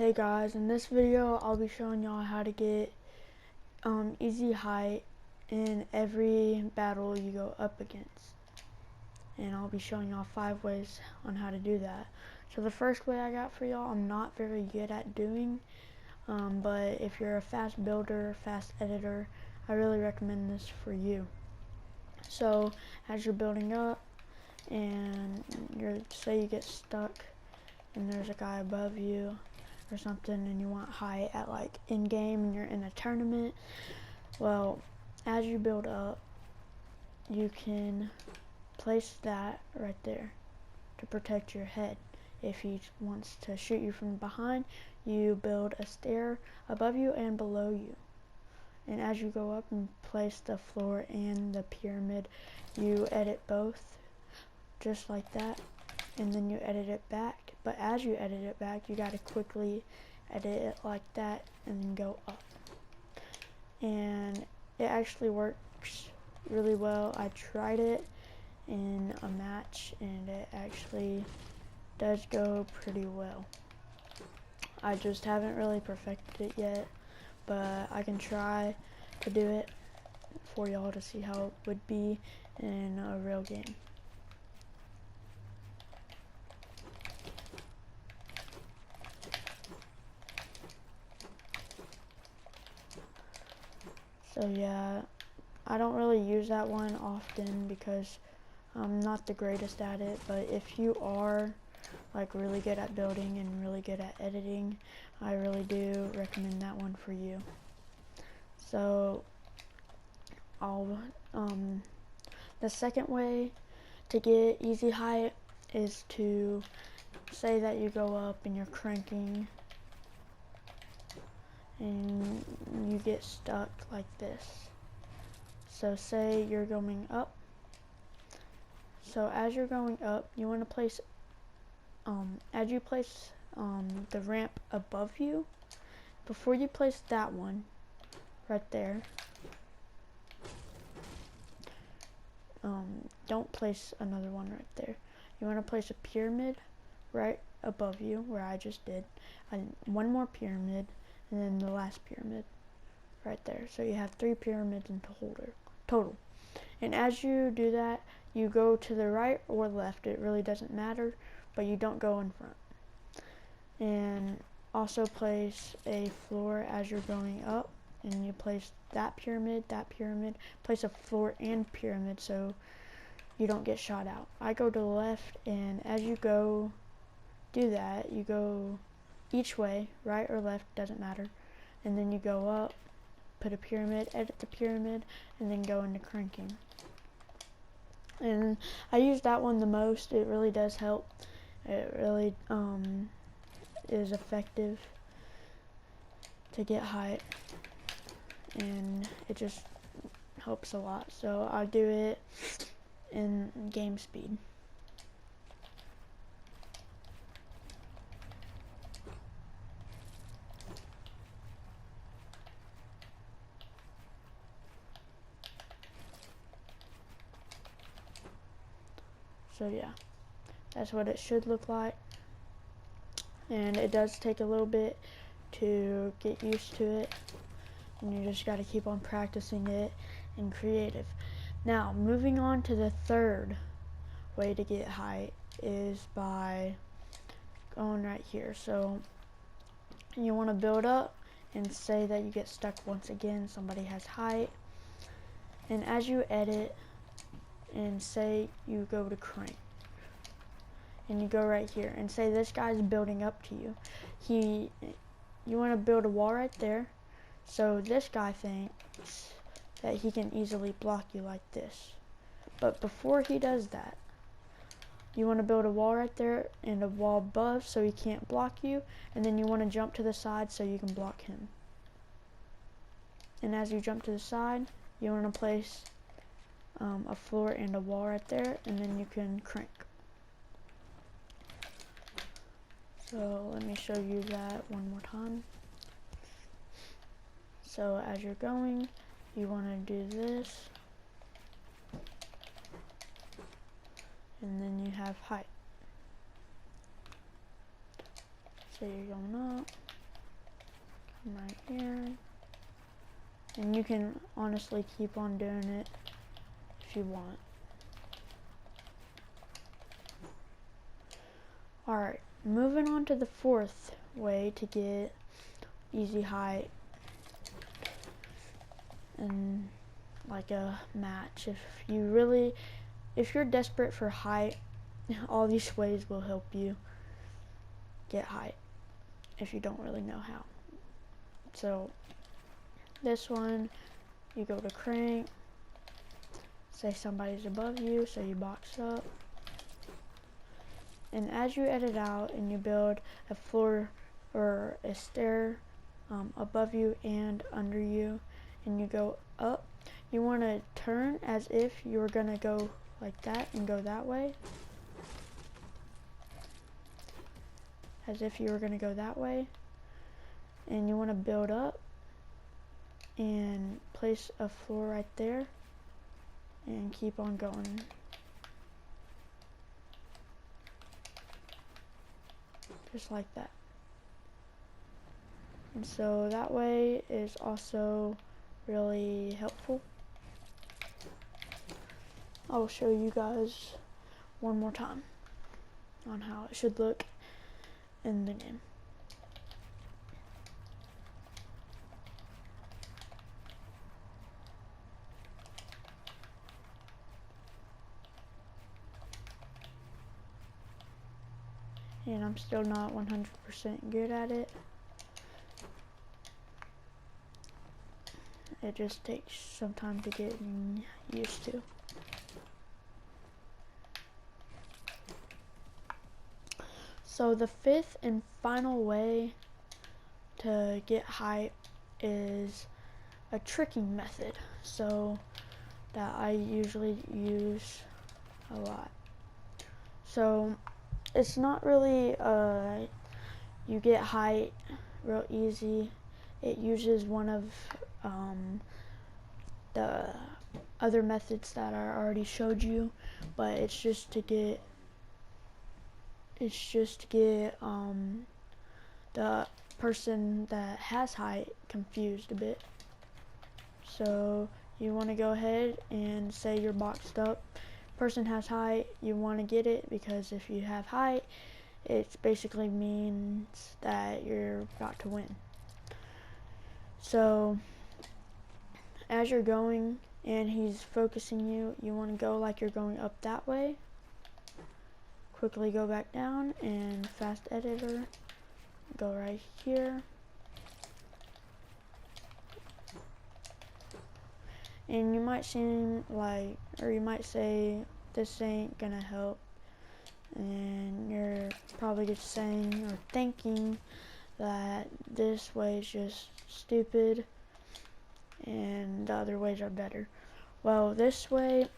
Hey guys, in this video I'll be showing y'all how to get easy height in every battle you go up against, and I'll be showing y'all 5 ways on how to do that. So the first way I got for y'all I'm not very good at doing, but if you're a fast builder, fast editor, I really recommend this for you. So as you're building up and say you get stuck and there's a guy above you or something and you want height at like in game and you're in a tournament, well, as you build up you can place that right there to protect your head. If he wants to shoot you from behind, you build a stair above you and below you, and as you go up and place the floor and the pyramid, you edit both just like that, and then you edit it back. But as you edit it back, you gotta quickly edit it like that and then go up. And it actually works really well. I tried it in a match and it actually does go pretty well. I just haven't really perfected it yet, but I can try to do it for y'all to see how it would be in a real game. So yeah, I don't really use that one often because I'm not the greatest at it, but if you are like really good at building and really good at editing, I really do recommend that one for you. So the second way to get easy height is to say that you go up and you're cranking and you get stuck like this. So say you're going up. So as you're going up, you want to place, as you place the ramp above you, before you place that one right there, don't place another one right there. You want to place a pyramid right above you where I just did, and one more pyramid, and then the last pyramid right there. So you have 3 pyramids in total. And as you do that, you go to the right or left, it really doesn't matter, but you don't go in front. And also place a floor as you're going up, and you place that pyramid, place a floor and pyramid so you don't get shot out. I go to the left, and as you go do that, you go each way, right or left, doesn't matter, and then you go up, put a pyramid, edit the pyramid, and then go into cranking. And I use that one the most. It really does help. It really is effective to get height, and it just helps a lot. So I do it in game speed. So yeah, that's what it should look like, and it does take a little bit to get used to it, and you just got to keep on practicing it in creative. Now moving on to the third way to get height is by going right here. So you want to build up and say that you get stuck once again, somebody has height, and as you edit and say you go to crank and you go right here and say this guy's building up to you, you want to build a wall right there so this guy thinks that he can easily block you like this. But before he does that, you want to build a wall right there and a wall above so he can't block you, and then you want to jump to the side so you can block him. And as you jump to the side, you want to place a floor and a wall right there, and then you can crank. So let me show you that one more time. So as you're going, you want to do this, and then you have height. So you're going up, right here. And you can honestly keep on doing it if you want. Alright, moving on to the fourth way to get easy height and like a match. If you're desperate for height, all these ways will help you get height if you don't really know how. So this one, you go to crank, say somebody's above you, so you box up. And as you edit out and you build a floor or a stair above you and under you, and you go up, you want to turn as if you were going to go like that and go that way. As if you were going to go that way. And you want to build up and place a floor right there and keep on going. Just like that. And so that way is also really helpful. I'll show you guys one more time on how it should look in the game. And I'm still not 100% good at it. It just takes some time to get used to. So the fifth and final way to get height is a tricking method. So that I usually use a lot. So it's not really you get height real easy. It uses one of the other methods that I already showed you, but it's just to get the person that has height confused a bit. So you want to go ahead and say you're boxed up. Person has height, you want to get it, because if you have height, it basically means that you're about to win. So as you're going and he's focusing you, you want to go like you're going up that way. Quickly go back down and fast editor, go right here. And you might seem like, or you might say, this ain't gonna help. And you're probably just saying or thinking that this way is just stupid and the other ways are better. Well, this way,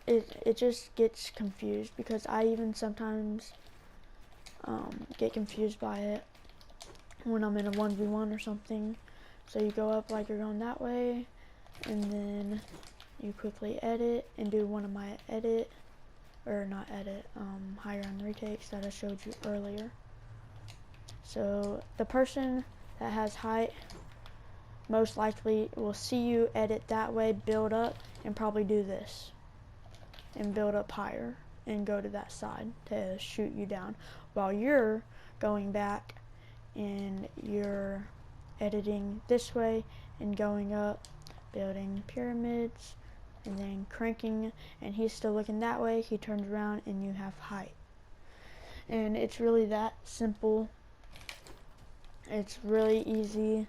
it just gets confused, because I even sometimes get confused by it when I'm in a 1v1 or something. So you go up like you're going that way, and then you quickly edit and do one of my high ground retakes that I showed you earlier. So the person that has height most likely will see you edit that way, build up, and probably do this and build up higher and go to that side to shoot you down, while you're going back and you're editing this way and going up, building pyramids, and then cranking, and he's still looking that way. He turns around and you have height. And it's really that simple. It's really easy.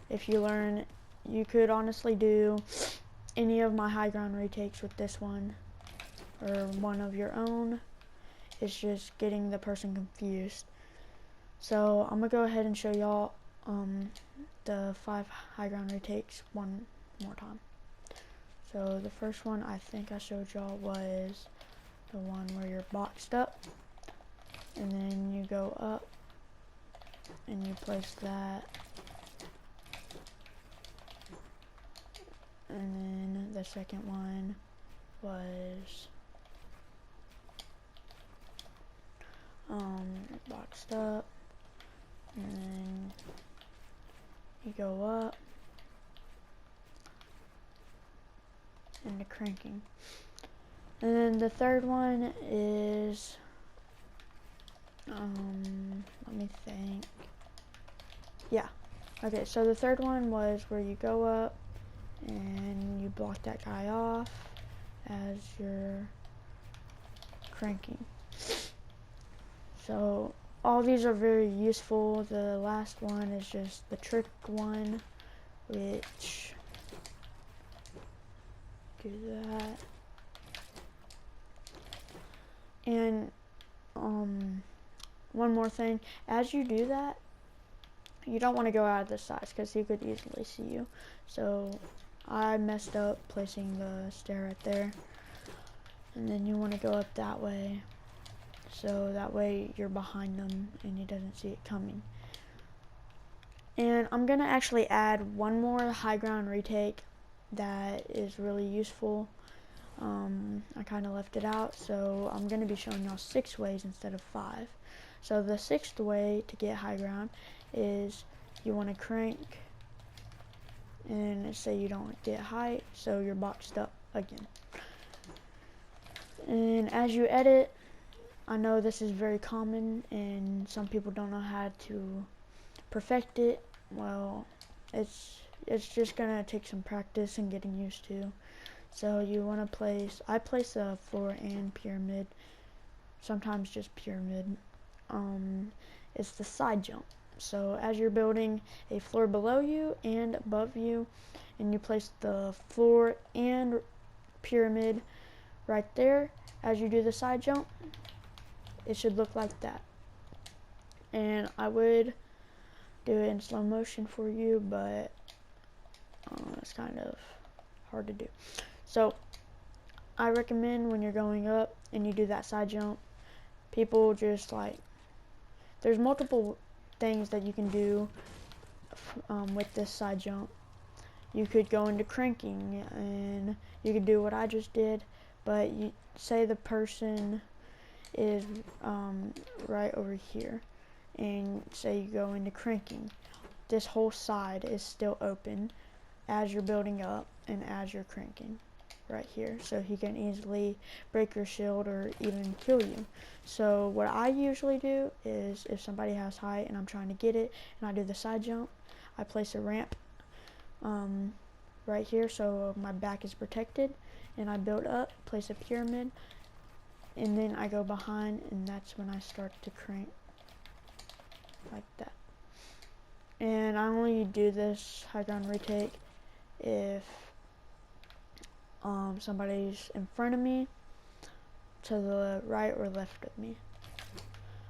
If you learn, you could honestly do any of my high ground retakes with this one, or one of your own. It's just getting the person confused. So I'm gonna go ahead and show y'all the 5 high ground retakes one more time. So the first one I think I showed y'all was the one where you're boxed up, and then you go up and you place that, and then the second one was boxed up, and then you go up into cranking. And then the third one is, let me think. Yeah. Okay, so the third one was where you go up and you block that guy off as you're cranking. So all these are very useful. The last one is just the trick one, which, do that. And one more thing, as you do that, you don't want to go out of the sides because he could easily see you. So I messed up placing the stair right there, and then you want to go up that way, so that way you're behind them and he doesn't see it coming. And I'm gonna actually add one more high ground retake that is really useful. I kind of left it out, so I'm going to be showing y'all 6 ways instead of 5. So the 6th way to get high ground is you want to crank, and say you don't get height, so you're boxed up again. And as you edit, I know this is very common and some people don't know how to perfect it. Well, it's just going to take some practice and getting used to. So you want to place, I place a floor and pyramid, sometimes just pyramid. It's the side jump. So as you're building a floor below you and above you, and you place the floor and pyramid right there, as you do the side jump, it should look like that. And I would do it in slow motion for you, but it's kind of hard to do. So I recommend when you're going up and you do that side jump, people just like, there's multiple things that you can do with this side jump. You could go into cranking and you could do what I just did, but you say the person is right over here, and say you go into cranking. This whole side is still open as you're building up and as you're cranking right here, so he can easily break your shield or even kill you. So what I usually do is, if somebody has height and I'm trying to get it and I do the side jump, I place a ramp right here so my back is protected, and I build up, place a pyramid, and then I go behind, and that's when I start to crank like that. And I only do this high ground retake if somebody's in front of me, to the right or left of me.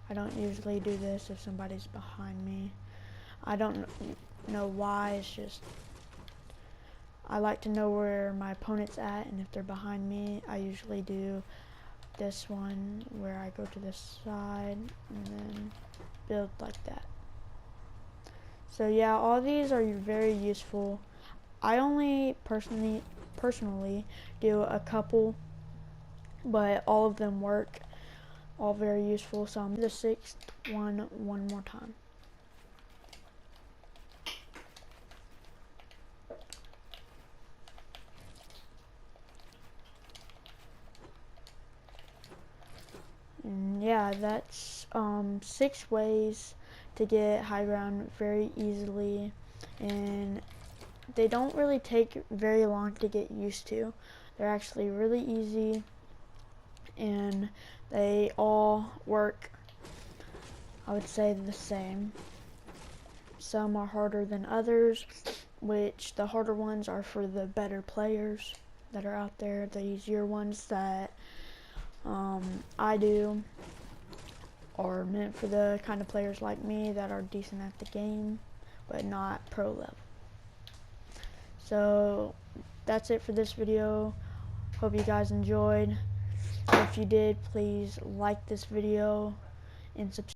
I don't usually do this if somebody's behind me. I don't know why, it's just I like to know where my opponent's at, and if they're behind me, I usually do this one where I go to this side and then build like that. So yeah, all these are very useful. I only personally do a couple, but all of them work, all very useful. So I'm the 6th one more time. And yeah, that's 6 ways to get high ground very easily, and they don't really take very long to get used to. They're actually really easy, and they all work, I would say, the same. Some are harder than others, which the harder ones are for the better players that are out there. The easier ones that I do are meant for the kind of players like me that are decent at the game, but not pro level. So that's it for this video. Hope you guys enjoyed. If you did, please like this video and subscribe.